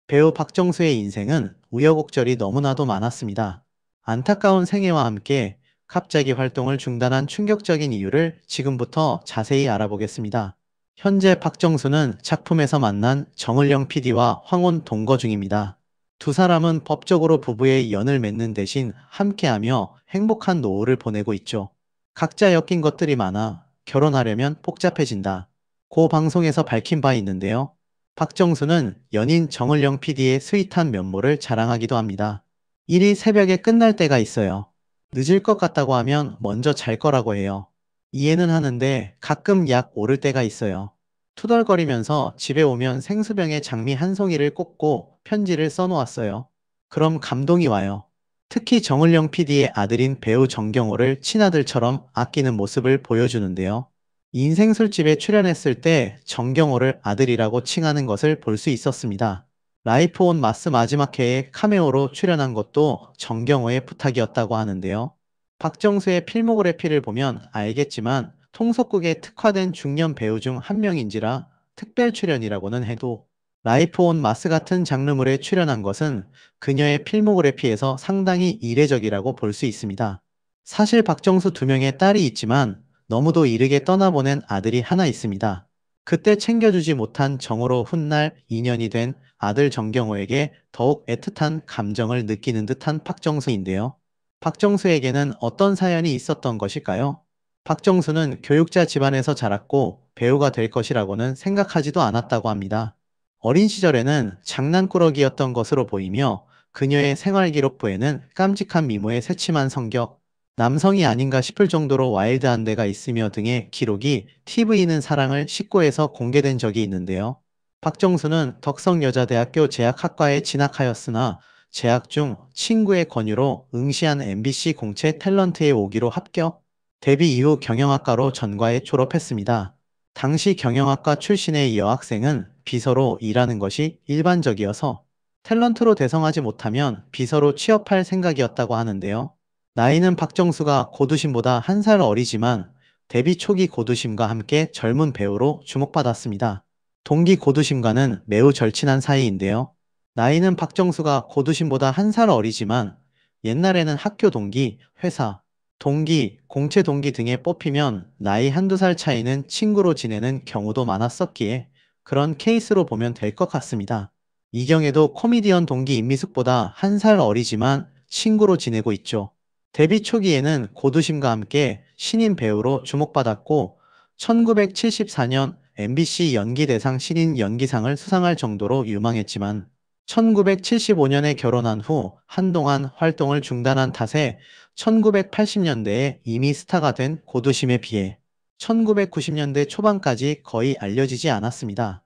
배우 박정수의 인생은 우여곡절이 너무나도 많았습니다. 안타까운 생애와 함께 갑자기 활동을 중단한 충격적인 이유를 지금부터 자세히 알아보겠습니다. 현재 박정수는 작품에서 만난 정을영 PD와 황혼 동거 중입니다. 두 사람은 법적으로 부부의 연을 맺는 대신 함께하며 행복한 노후를 보내고 있죠. 각자 엮인 것들이 많아 결혼하려면 복잡해진다. 고 방송에서 밝힌 바 있는데요. 박정수는 연인 정을영 PD의 스윗한 면모를 자랑하기도 합니다. 일이 새벽에 끝날 때가 있어요. 늦을 것 같다고 하면 먼저 잘 거라고 해요. 이해는 하는데 가끔 약 오를 때가 있어요. 투덜거리면서 집에 오면 생수병에 장미 한 송이를 꽂고 편지를 써놓았어요. 그럼 감동이 와요. 특히 정을영 PD의 아들인 배우 정경호를 친아들처럼 아끼는 모습을 보여주는데요. 인생 술집에 출연했을 때 정경호를 아들이라고 칭하는 것을 볼 수 있었습니다. 라이프 온 마스 마지막 회에 카메오로 출연한 것도 정경호의 부탁이었다고 하는데요. 박정수의 필모그래피를 보면 알겠지만 통속국에 특화된 중년 배우 중 한 명인지라 특별 출연이라고는 해도 라이프 온 마스 같은 장르물에 출연한 것은 그녀의 필모그래피에서 상당히 이례적이라고 볼 수 있습니다. 사실 박정수 두 명의 딸이 있지만 너무도 이르게 떠나보낸 아들이 하나 있습니다. 그때 챙겨주지 못한 정으로 훗날 인연이 된 아들 정경호에게 더욱 애틋한 감정을 느끼는 듯한 박정수인데요. 박정수에게는 어떤 사연이 있었던 것일까요? 박정수는 교육자 집안에서 자랐고 배우가 될 것이라고는 생각하지도 않았다고 합니다. 어린 시절에는 장난꾸러기였던 것으로 보이며 그녀의 생활기록부에는 깜찍한 미모의 새침한 성격, 남성이 아닌가 싶을 정도로 와일드한 데가 있으며 등의 기록이 TV는 사랑을 19에서 공개된 적이 있는데요. 박정수는 덕성여자대학교 제약학과에 진학하였으나 재학 중 친구의 권유로 응시한 MBC 공채 탤런트에 오기로 합격, 데뷔 이후 경영학과로 전과에 졸업했습니다. 당시 경영학과 출신의 여학생은 비서로 일하는 것이 일반적이어서 탤런트로 대성하지 못하면 비서로 취업할 생각이었다고 하는데요. 나이는 박정수가 고두심보다 한 살 어리지만 데뷔 초기 고두심과 함께 젊은 배우로 주목받았습니다. 동기 고두심과는 매우 절친한 사이인데요. 나이는 박정수가 고두심보다 한 살 어리지만 옛날에는 학교 동기, 회사, 동기, 공채 동기 등에 뽑히면 나이 한두 살 차이는 친구로 지내는 경우도 많았었기에 그런 케이스로 보면 될 것 같습니다. 이경에도 코미디언 동기 임미숙보다 한 살 어리지만 친구로 지내고 있죠. 데뷔 초기에는 고두심과 함께 신인 배우로 주목받았고 1974년 MBC 연기대상 신인 연기상을 수상할 정도로 유망했지만 1975년에 결혼한 후 한동안 활동을 중단한 탓에 1980년대에 이미 스타가 된 고두심에 비해 1990년대 초반까지 거의 알려지지 않았습니다.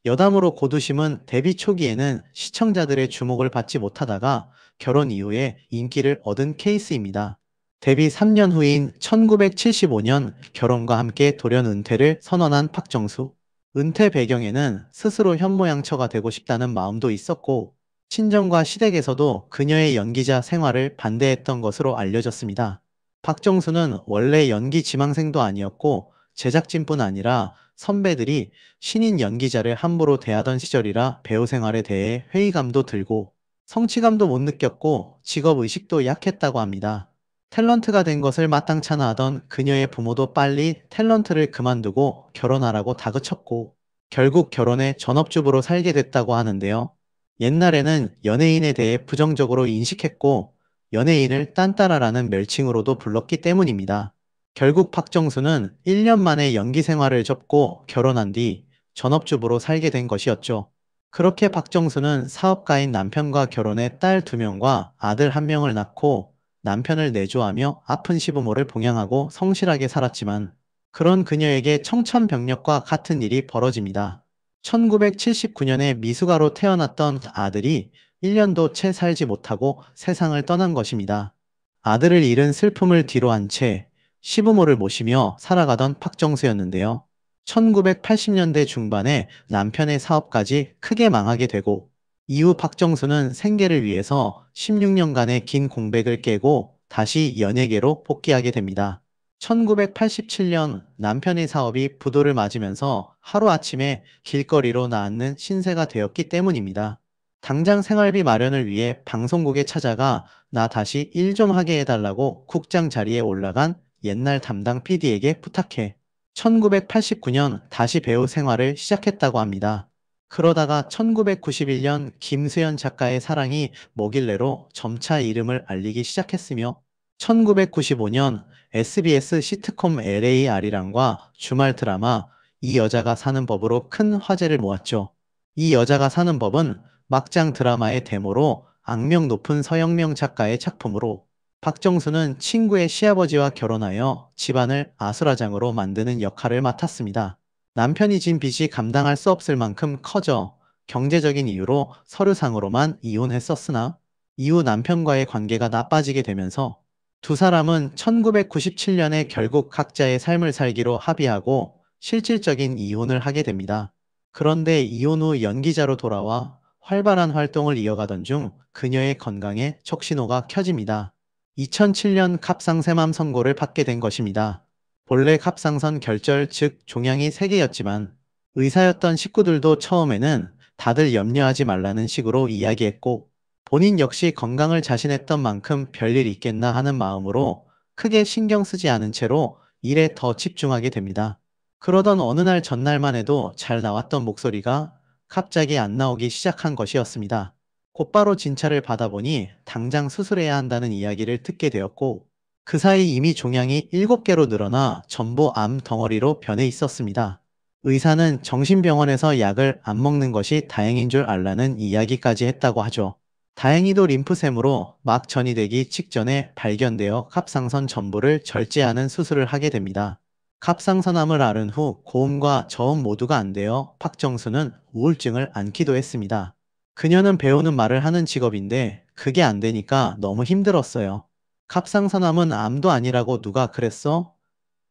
여담으로 고두심은 데뷔 초기에는 시청자들의 주목을 받지 못하다가 결혼 이후에 인기를 얻은 케이스입니다. 데뷔 3년 후인 1975년 결혼과 함께 돌연 은퇴를 선언한 박정수. 은퇴 배경에는 스스로 현모양처가 되고 싶다는 마음도 있었고 친정과 시댁에서도 그녀의 연기자 생활을 반대했던 것으로 알려졌습니다. 박정수는 원래 연기 지망생도 아니었고 제작진뿐 아니라 선배들이 신인 연기자를 함부로 대하던 시절이라 배우 생활에 대해 회의감도 들고 성취감도 못 느꼈고 직업의식도 약했다고 합니다. 탤런트가 된 것을 마땅찮아 하던 그녀의 부모도 빨리 탤런트를 그만두고 결혼하라고 다그쳤고 결국 결혼해 전업주부로 살게 됐다고 하는데요. 옛날에는 연예인에 대해 부정적으로 인식했고 연예인을 딴따라라는 멸칭으로도 불렀기 때문입니다. 결국 박정수는 1년 만에 연기 생활을 접고 결혼한 뒤 전업주부로 살게 된 것이었죠. 그렇게 박정수는 사업가인 남편과 결혼해 딸 2명과 아들 1명을 낳고 남편을 내조하며 아픈 시부모를 봉양하고 성실하게 살았지만 그런 그녀에게 청천벽력과 같은 일이 벌어집니다. 1979년에 미숙아로 태어났던 아들이 1년도 채 살지 못하고 세상을 떠난 것입니다. 아들을 잃은 슬픔을 뒤로한 채 시부모를 모시며 살아가던 박정수였는데요. 1980년대 중반에 남편의 사업까지 크게 망하게 되고 이후 박정수는 생계를 위해서 16년간의 긴 공백을 깨고 다시 연예계로 복귀하게 됩니다. 1987년 남편의 사업이 부도를 맞으면서 하루아침에 길거리로 나앉는 신세가 되었기 때문입니다. 당장 생활비 마련을 위해 방송국에 찾아가 나 다시 일 좀 하게 해달라고 국장 자리에 올라간 옛날 담당 PD에게 부탁해 1989년 다시 배우 생활을 시작했다고 합니다. 그러다가 1991년 김수현 작가의 사랑이 뭐길래로 점차 이름을 알리기 시작했으며 1995년 SBS 시트콤 LA 아리랑과 주말 드라마 이 여자가 사는 법으로 큰 화제를 모았죠. 이 여자가 사는 법은 막장 드라마의 데모로 악명 높은 서영명 작가의 작품으로 박정수는 친구의 시아버지와 결혼하여 집안을 아수라장으로 만드는 역할을 맡았습니다. 남편이 진 빚이 감당할 수 없을 만큼 커져 경제적인 이유로 서류상으로만 이혼했었으나 이후 남편과의 관계가 나빠지게 되면서 두 사람은 1997년에 결국 각자의 삶을 살기로 합의하고 실질적인 이혼을 하게 됩니다. 그런데 이혼 후 연기자로 돌아와 활발한 활동을 이어가던 중 그녀의 건강에 촉신호가 켜집니다. 2007년 갑상샘암 선고를 받게 된 것입니다. 본래 갑상선 결절 즉 종양이 3개였지만 의사였던 식구들도 처음에는 다들 염려하지 말라는 식으로 이야기했고 본인 역시 건강을 자신했던 만큼 별일 있겠나 하는 마음으로 크게 신경 쓰지 않은 채로 일에 더 집중하게 됩니다. 그러던 어느 날 전날만 해도 잘 나왔던 목소리가 갑자기 안 나오기 시작한 것이었습니다. 곧바로 진찰을 받아보니 당장 수술해야 한다는 이야기를 듣게 되었고 그 사이 이미 종양이 7개로 늘어나 전부 암 덩어리로 변해 있었습니다. 의사는 정신병원에서 약을 안 먹는 것이 다행인 줄 알라는 이야기까지 했다고 하죠. 다행히도 림프샘으로 막 전이되기 직전에 발견되어 갑상선 전부를 절제하는 수술을 하게 됩니다. 갑상선암을 앓은 후 고음과 저음 모두가 안 되어 박정수는 우울증을 앓기도 했습니다. 그녀는 배우는 말을 하는 직업인데 그게 안 되니까 너무 힘들었어요. 갑상선암은 암도 아니라고 누가 그랬어?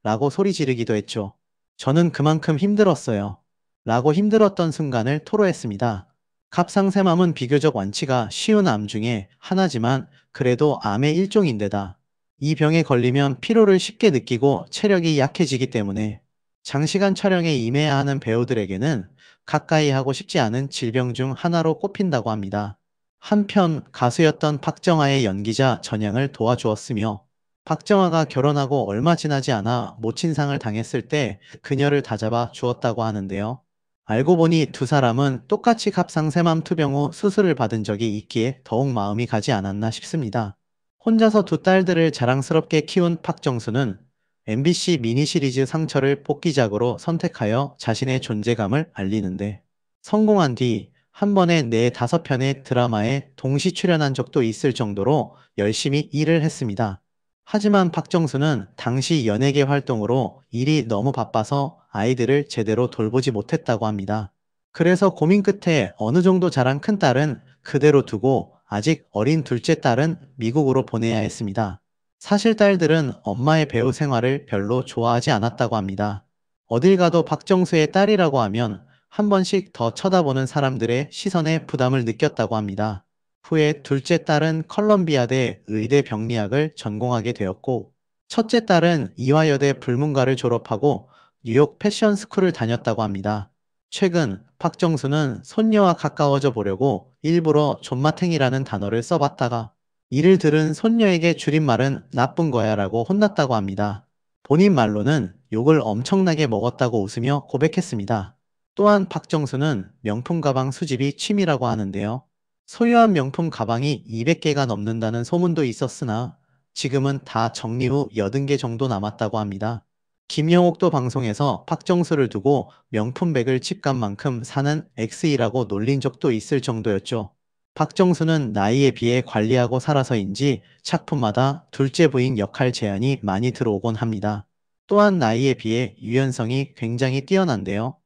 라고 소리 지르기도 했죠. 저는 그만큼 힘들었어요. 라고 힘들었던 순간을 토로했습니다. 갑상샘암은 비교적 완치가 쉬운 암 중에 하나지만 그래도 암의 일종인데다 이 병에 걸리면 피로를 쉽게 느끼고 체력이 약해지기 때문에 장시간 촬영에 임해야 하는 배우들에게는 가까이 하고 싶지 않은 질병 중 하나로 꼽힌다고 합니다. 한편 가수였던 박정아의 연기자 전향을 도와주었으며 박정아가 결혼하고 얼마 지나지 않아 모친상을 당했을 때 그녀를 다잡아 주었다고 하는데요. 알고 보니 두 사람은 똑같이 갑상샘암 투병 후 수술을 받은 적이 있기에 더욱 마음이 가지 않았나 싶습니다. 혼자서 두 딸들을 자랑스럽게 키운 박정수는 MBC 미니 시리즈 상처를 복귀작으로 선택하여 자신의 존재감을 알리는데 성공한 뒤 한 번에 4, 5편의 드라마에 동시 출연한 적도 있을 정도로 열심히 일을 했습니다. 하지만 박정수는 당시 연예계 활동으로 일이 너무 바빠서 아이들을 제대로 돌보지 못했다고 합니다. 그래서 고민 끝에 어느 정도 자란 큰딸은 그대로 두고 아직 어린 둘째 딸은 미국으로 보내야 했습니다. 사실 딸들은 엄마의 배우 생활을 별로 좋아하지 않았다고 합니다. 어딜 가도 박정수의 딸이라고 하면 한 번씩 더 쳐다보는 사람들의 시선에 부담을 느꼈다고 합니다. 후에 둘째 딸은 컬럼비아대 의대 병리학을 전공하게 되었고, 첫째 딸은 이화여대 불문과를 졸업하고 뉴욕 패션 스쿨을 다녔다고 합니다. 최근 박정수는 손녀와 가까워져 보려고 일부러 존맛탱이라는 단어를 써봤다가 이를 들은 손녀에게 줄임말은 나쁜 거야 라고 혼났다고 합니다. 본인 말로는 욕을 엄청나게 먹었다고 웃으며 고백했습니다. 또한 박정수는 명품 가방 수집이 취미라고 하는데요. 소유한 명품 가방이 200개가 넘는다는 소문도 있었으나 지금은 다 정리 후 80개 정도 남았다고 합니다. 김영옥도 방송에서 박정수를 두고 명품백을 집값만큼 사는 X이라고 놀린 적도 있을 정도였죠. 박정수는 나이에 비해 관리하고 살아서인지 작품마다 둘째 부인 역할 제안이 많이 들어오곤 합니다. 또한 나이에 비해 유연성이 굉장히 뛰어난데요.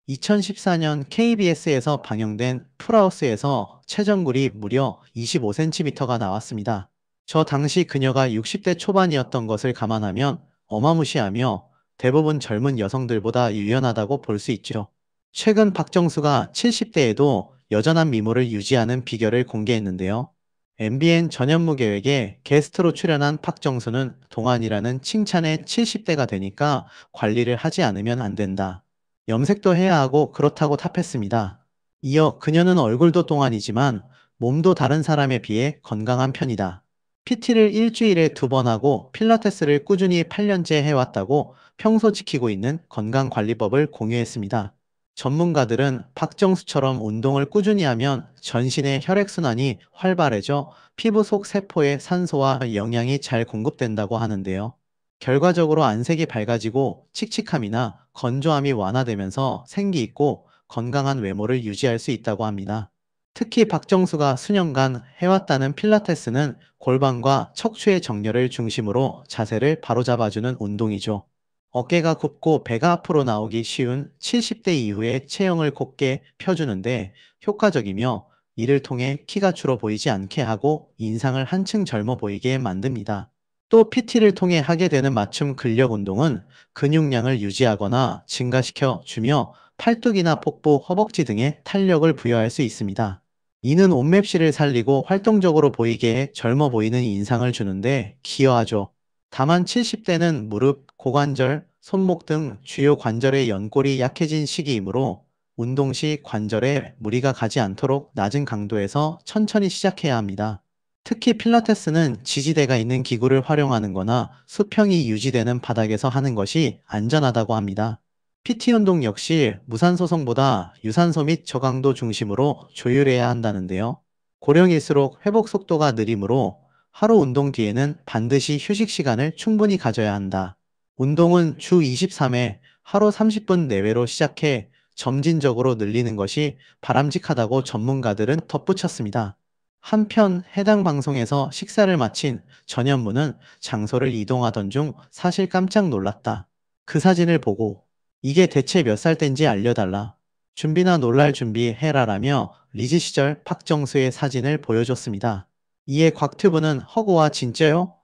2014년 KBS에서 방영된 풀하우스에서 체중굴이 무려 25cm가 나왔습니다. 저 당시 그녀가 60대 초반이었던 것을 감안하면 어마무시하며 대부분 젊은 여성들보다 유연하다고 볼 수 있죠. 최근 박정수가 70대에도 여전한 미모를 유지하는 비결을 공개했는데요. MBN 전현무 계획에 게스트로 출연한 박정수는 동안이라는 칭찬에 70대가 되니까 관리를 하지 않으면 안 된다. 염색도 해야 하고 그렇다고 답했습니다. 이어 그녀는 얼굴도 동안이지만 몸도 다른 사람에 비해 건강한 편이다. PT를 일주일에 2번 하고 필라테스를 꾸준히 8년째 해왔다고 평소 지키고 있는 건강관리법을 공유했습니다. 전문가들은 박정수처럼 운동을 꾸준히 하면 전신의 혈액순환이 활발해져 피부 속 세포에 산소와 영양이 잘 공급된다고 하는데요. 결과적으로 안색이 밝아지고 칙칙함이나 건조함이 완화되면서 생기 있고 건강한 외모를 유지할 수 있다고 합니다. 특히 박정수가 수년간 해왔다는 필라테스는 골반과 척추의 정렬을 중심으로 자세를 바로잡아주는 운동이죠. 어깨가 굽고 배가 앞으로 나오기 쉬운 70대 이후의 체형을 곧게 펴주는데 효과적이며, 이를 통해 키가 줄어 보이지 않게 하고 인상을 한층 젊어 보이게 만듭니다. 또 PT를 통해 하게 되는 맞춤 근력 운동은 근육량을 유지하거나 증가시켜 주며 팔뚝이나 복부, 허벅지 등에 탄력을 부여할 수 있습니다. 이는 옷맵시를 살리고 활동적으로 보이게 해 젊어 보이는 인상을 주는데 기여하죠. 다만 70대는 무릎, 고관절, 손목 등 주요 관절의 연골이 약해진 시기이므로 운동 시 관절에 무리가 가지 않도록 낮은 강도에서 천천히 시작해야 합니다. 특히 필라테스는 지지대가 있는 기구를 활용하는 거나 수평이 유지되는 바닥에서 하는 것이 안전하다고 합니다. PT 운동 역시 무산소성보다 유산소 및 저강도 중심으로 조율해야 한다는데요. 고령일수록 회복 속도가 느리므로 하루 운동 뒤에는 반드시 휴식 시간을 충분히 가져야 한다. 운동은 주 23회 하루 30분 내외로 시작해 점진적으로 늘리는 것이 바람직하다고 전문가들은 덧붙였습니다. 한편 해당 방송에서 식사를 마친 전현무는 장소를 이동하던 중 사실 깜짝 놀랐다. 그 사진을 보고 이게 대체 몇 살 땐지 알려달라. 준비나 놀랄 준비해라라며 리즈 시절 박정수의 사진을 보여줬습니다. 이에 곽튜브는 허구와 진짜요?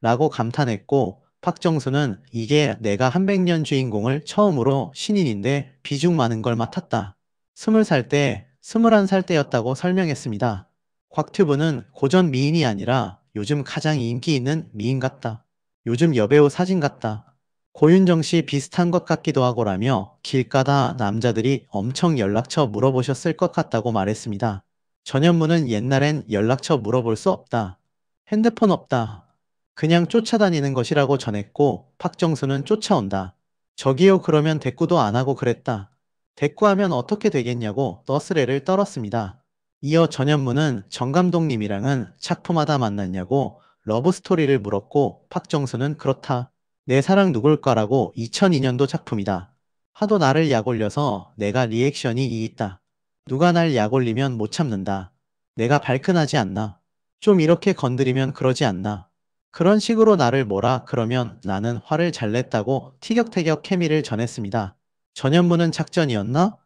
라고 감탄했고, 박정수는 이게 내가 한백년 주인공을 처음으로 신인인데 비중 많은 걸 맡았다. 20살 때, 21살 때였다고 설명했습니다. 곽튜브는 고전 미인이 아니라 요즘 가장 인기 있는 미인 같다. 요즘 여배우 사진 같다. 고윤정 씨 비슷한 것 같기도 하고라며 길 가다 남자들이 엄청 연락처 물어보셨을 것 같다고 말했습니다. 전현무는 옛날엔 연락처 물어볼 수 없다. 핸드폰 없다. 그냥 쫓아다니는 것이라고 전했고, 박정수는 쫓아온다. 저기요, 그러면 대꾸도 안 하고 그랬다. 대꾸하면 어떻게 되겠냐고 너스레를 떨었습니다. 이어 전현무는 정 감독님이랑은 작품하다 만났냐고 러브스토리를 물었고, 박정수는 그렇다. 내 사랑 누굴까라고 2002년도 작품이다. 하도 나를 약올려서 내가 리액션이 있다. 누가 날 약올리면 못 참는다. 내가 발끈하지 않나. 좀 이렇게 건드리면 그러지 않나. 그런 식으로 나를 뭐라 그러면 나는 화를 잘 냈다고 티격태격 케미를 전했습니다. 전현무는 작전이었나?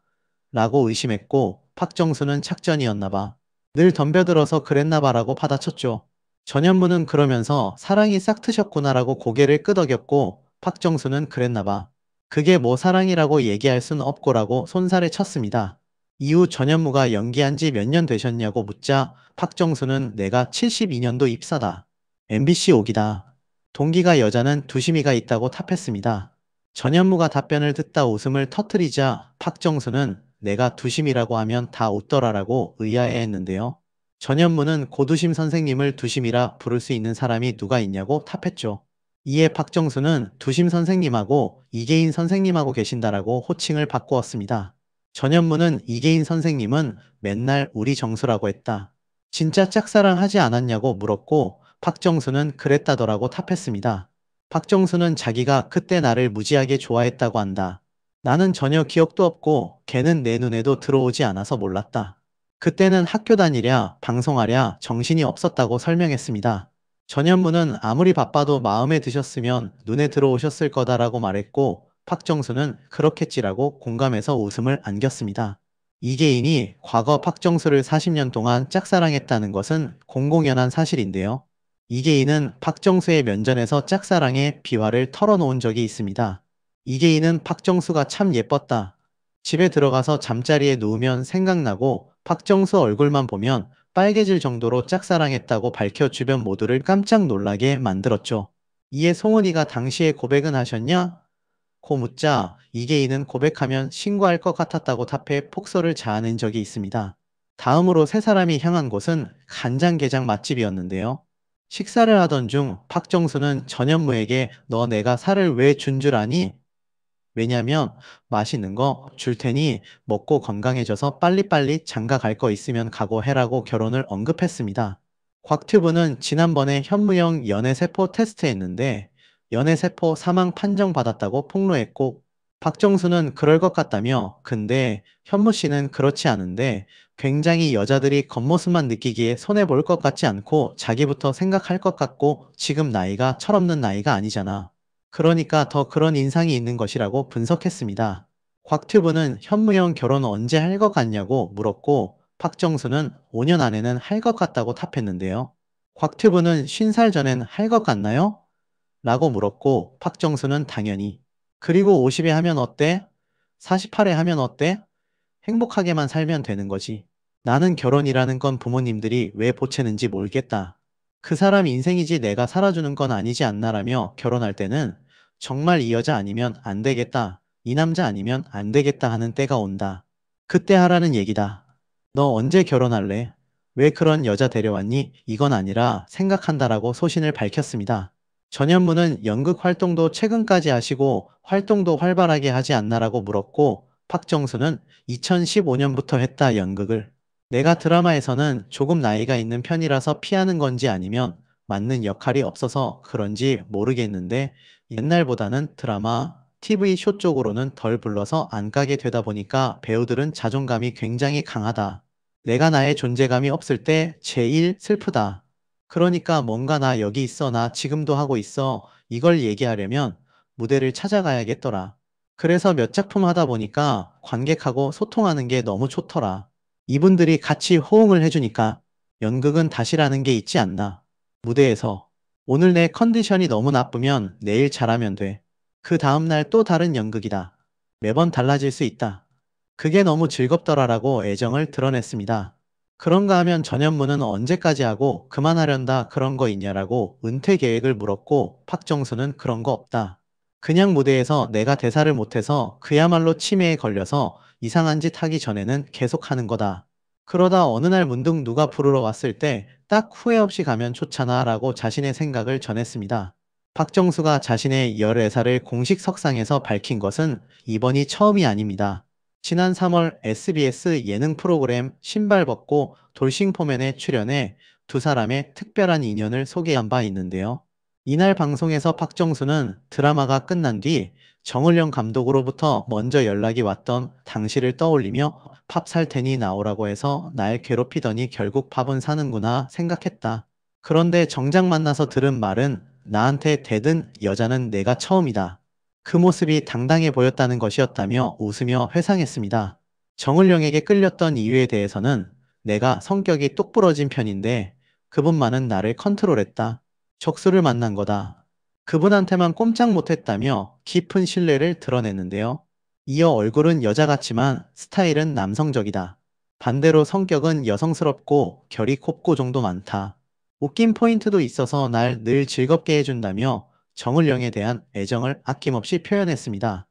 라고 의심했고, 박정수는 작전이었나 봐. 늘 덤벼들어서 그랬나 봐라고 받아쳤죠. 전현무는 그러면서 사랑이 싹 트셨구나라고 고개를 끄덕였고, 박정수는 그랬나 봐. 그게 뭐 사랑이라고 얘기할 순 없고라고 손살을 쳤습니다. 이후 전현무가 연기한 지 몇 년 되셨냐고 묻자 박정수는 내가 72년도 입사다. MBC 오기다. 동기가 여자는 두심이가 있다고 탑했습니다. 전현무가 답변을 듣다 웃음을 터뜨리자 박정수는 내가 두심이라고 하면 다 웃더라라고 의아해했는데요. 전현무는 고두심 선생님을 두심이라 부를 수 있는 사람이 누가 있냐고 탑했죠. 이에 박정수는 두심 선생님하고 이계인 선생님하고 계신다라고 호칭을 바꾸었습니다. 전현무는 이계인 선생님은 맨날 우리 정수라고 했다. 진짜 짝사랑하지 않았냐고 물었고, 박정수는 그랬다더라고 탑했습니다. 박정수는 자기가 그때 나를 무지하게 좋아했다고 한다. 나는 전혀 기억도 없고 걔는 내 눈에도 들어오지 않아서 몰랐다. 그때는 학교 다니랴 방송하랴 정신이 없었다고 설명했습니다. 전현무는 아무리 바빠도 마음에 드셨으면 눈에 들어오셨을 거다라고 말했고, 박정수는 그렇겠지라고 공감해서 웃음을 안겼습니다. 이계인이 과거 박정수를 40년 동안 짝사랑했다는 것은 공공연한 사실인데요. 이계인은 박정수의 면전에서 짝사랑의 비화를 털어놓은 적이 있습니다. 이계인은 박정수가 참 예뻤다. 집에 들어가서 잠자리에 누우면 생각나고 박정수 얼굴만 보면 빨개질 정도로 짝사랑했다고 밝혀 주변 모두를 깜짝 놀라게 만들었죠. 이에 송은이가 당시에 고백은 하셨냐? 고 묻자 이계인은 고백하면 신고할 것 같았다고 답해 폭소를 자아낸 적이 있습니다. 다음으로 세 사람이 향한 곳은 간장게장 맛집이었는데요. 식사를 하던 중 박정수는 전현무에게 너 내가 살을 왜 준 줄 아니? 왜냐면 맛있는 거 줄 테니 먹고 건강해져서 빨리빨리 장가 갈 거 있으면 각오해라고 결혼을 언급했습니다. 곽튜브는 지난번에 현무영 연애세포 테스트했는데 연애세포 사망 판정받았다고 폭로했고 박정수는 그럴 것 같다며 근데 현무 씨는 그렇지 않은데 굉장히 여자들이 겉모습만 느끼기에 손해볼 것 같지 않고 자기부터 생각할 것 같고 지금 나이가 철없는 나이가 아니잖아. 그러니까 더 그런 인상이 있는 것이라고 분석했습니다. 곽튜브는 현무영 결혼 언제 할 것 같냐고 물었고 박정수는 5년 안에는 할 것 같다고 답했는데요. 곽튜브는 50살 전엔 할 것 같나요? 라고 물었고 박정수는 당연히 그리고 50에 하면 어때? 48에 하면 어때? 행복하게만 살면 되는 거지. 나는 결혼이라는 건 부모님들이 왜 보채는지 모르겠다. 그 사람 인생이지 내가 살아주는 건 아니지 않나라며 결혼할 때는 정말 이 여자 아니면 안 되겠다. 이 남자 아니면 안 되겠다 하는 때가 온다. 그때 하라는 얘기다. 너 언제 결혼할래? 왜 그런 여자 데려왔니? 이건 아니라 생각한다라고 소신을 밝혔습니다. 전현무는 연극 활동도 최근까지 하시고 활동도 활발하게 하지 않나라고 물었고 박정수는 2015년부터 했다 연극을. 내가 드라마에서는 조금 나이가 있는 편이라서 피하는 건지 아니면 맞는 역할이 없어서 그런지 모르겠는데 옛날보다는 드라마, TV 쇼 쪽으로는 덜 불러서 안 가게 되다 보니까 배우들은 자존감이 굉장히 강하다. 내가 나의 존재감이 없을 때 제일 슬프다. 그러니까 뭔가 나 여기 있어 나 지금도 하고 있어 이걸 얘기하려면 무대를 찾아가야겠더라. 그래서 몇 작품 하다 보니까 관객하고 소통하는 게 너무 좋더라. 이분들이 같이 호응을 해주니까 연극은 다시라는 게 있지 않나. 무대에서 오늘 내 컨디션이 너무 나쁘면 내일 잘하면 돼. 그 다음날 또 다른 연극이다. 매번 달라질 수 있다. 그게 너무 즐겁더라라고 애정을 드러냈습니다. 그런가 하면 전현무는 언제까지 하고 그만하련다 그런 거 있냐라고 은퇴 계획을 물었고 박정수는 그런 거 없다. 그냥 무대에서 내가 대사를 못해서 그야말로 치매에 걸려서 이상한 짓 하기 전에는 계속 하는 거다. 그러다 어느 날 문득 누가 부르러 왔을 때 딱 후회 없이 가면 좋잖아 라고 자신의 생각을 전했습니다. 박정수가 자신의 14살을 공식 석상에서 밝힌 것은 이번이 처음이 아닙니다. 지난 3월 SBS 예능 프로그램 신발 벗고 돌싱포맨에 출연해 두 사람의 특별한 인연을 소개한 바 있는데요. 이날 방송에서 박정수는 드라마가 끝난 뒤 정을영 감독으로부터 먼저 연락이 왔던 당시를 떠올리며 밥 살 테니 나오라고 해서 날 괴롭히더니 결국 밥은 사는구나 생각했다. 그런데 정작 만나서 들은 말은 나한테 대든 여자는 내가 처음이다. 그 모습이 당당해 보였다는 것이었다며 웃으며 회상했습니다. 정을영에게 끌렸던 이유에 대해서는 내가 성격이 똑부러진 편인데 그분만은 나를 컨트롤했다. 적수를 만난 거다. 그분한테만 꼼짝 못했다며 깊은 신뢰를 드러냈는데요. 이어 얼굴은 여자 같지만 스타일은 남성적이다. 반대로 성격은 여성스럽고 결이 곱고 정도 많다. 웃긴 포인트도 있어서 날 늘 즐겁게 해준다며 정을영에 대한 애정을 아낌없이 표현했습니다.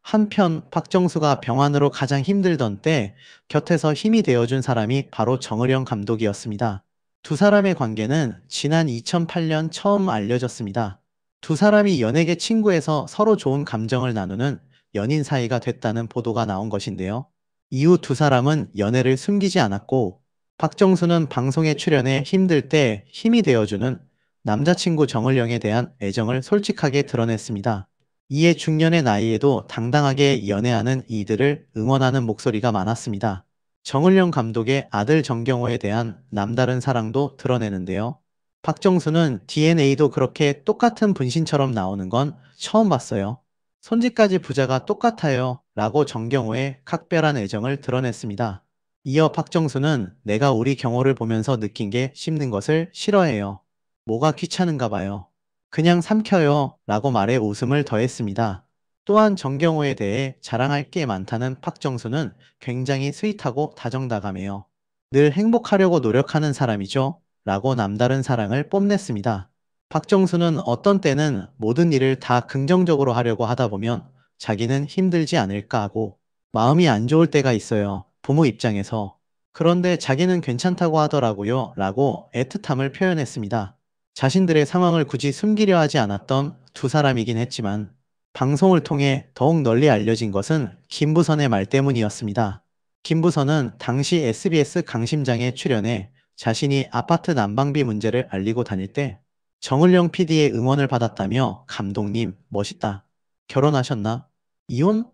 한편 박정수가 병환으로 가장 힘들던 때 곁에서 힘이 되어준 사람이 바로 정을영 감독이었습니다. 두 사람의 관계는 지난 2008년 처음 알려졌습니다. 두 사람이 연예계 친구에서 서로 좋은 감정을 나누는 연인 사이가 됐다는 보도가 나온 것인데요. 이후 두 사람은 연애를 숨기지 않았고 박정수는 방송에 출연해 힘들 때 힘이 되어주는 남자친구 정을영에 대한 애정을 솔직하게 드러냈습니다. 이에 중년의 나이에도 당당하게 연애하는 이들을 응원하는 목소리가 많았습니다. 정을영 감독의 아들 정경호에 대한 남다른 사랑도 드러내는데요. 박정수는 DNA도 그렇게 똑같은 분신처럼 나오는 건 처음 봤어요. 손짓까지 부자가 똑같아요. 라고 정경호의 각별한 애정을 드러냈습니다. 이어 박정수는 내가 우리 경호를 보면서 느낀 게 씹는 것을 싫어해요. 뭐가 귀찮은가 봐요. 그냥 삼켜요. 라고 말해 웃음을 더했습니다. 또한 정경호에 대해 자랑할 게 많다는 박정수는 굉장히 스윗하고 다정다감해요. 늘 행복하려고 노력하는 사람이죠. 라고 남다른 사랑을 뽐냈습니다. 박정수는 어떤 때는 모든 일을 다 긍정적으로 하려고 하다 보면 자기는 힘들지 않을까 하고 마음이 안 좋을 때가 있어요. 부모 입장에서. 그런데 자기는 괜찮다고 하더라고요. 라고 애틋함을 표현했습니다. 자신들의 상황을 굳이 숨기려 하지 않았던 두 사람이긴 했지만 방송을 통해 더욱 널리 알려진 것은 김부선의 말 때문이었습니다. 김부선은 당시 SBS 강심장에 출연해 자신이 아파트 난방비 문제를 알리고 다닐 때 정을영 PD의 응원을 받았다며 감독님 멋있다. 결혼하셨나? 이혼?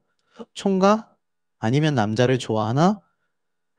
총각? 아니면 남자를 좋아하나?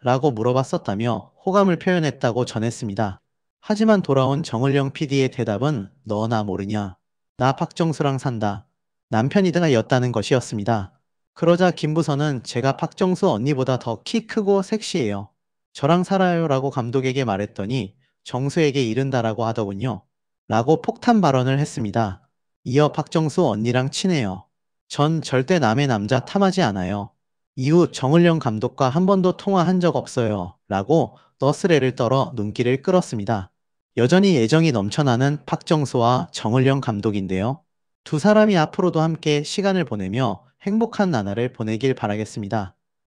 라고 물어봤었다며 호감을 표현했다고 전했습니다. 하지만 돌아온 정을영 PD의 대답은 너나 모르냐? 나 박정수랑 산다. 남편이드가 였다는 것이었습니다. 그러자 김부선은 제가 박정수 언니보다 더 키 크고 섹시해요. 저랑 살아요 라고 감독에게 말했더니 정수에게 이른다라고 하더군요. 라고 폭탄 발언을 했습니다. 이어 박정수 언니랑 친해요. 전 절대 남의 남자 탐하지 않아요. 이후 정을영 감독과 한 번도 통화한 적 없어요. 라고 너스레를 떨어 눈길을 끌었습니다. 여전히 애정이 넘쳐나는 박정수와 정을영 감독인데요. 두 사람이 앞으로도 함께 시간을 보내며 행복한 나날을 보내길 바라겠습니다.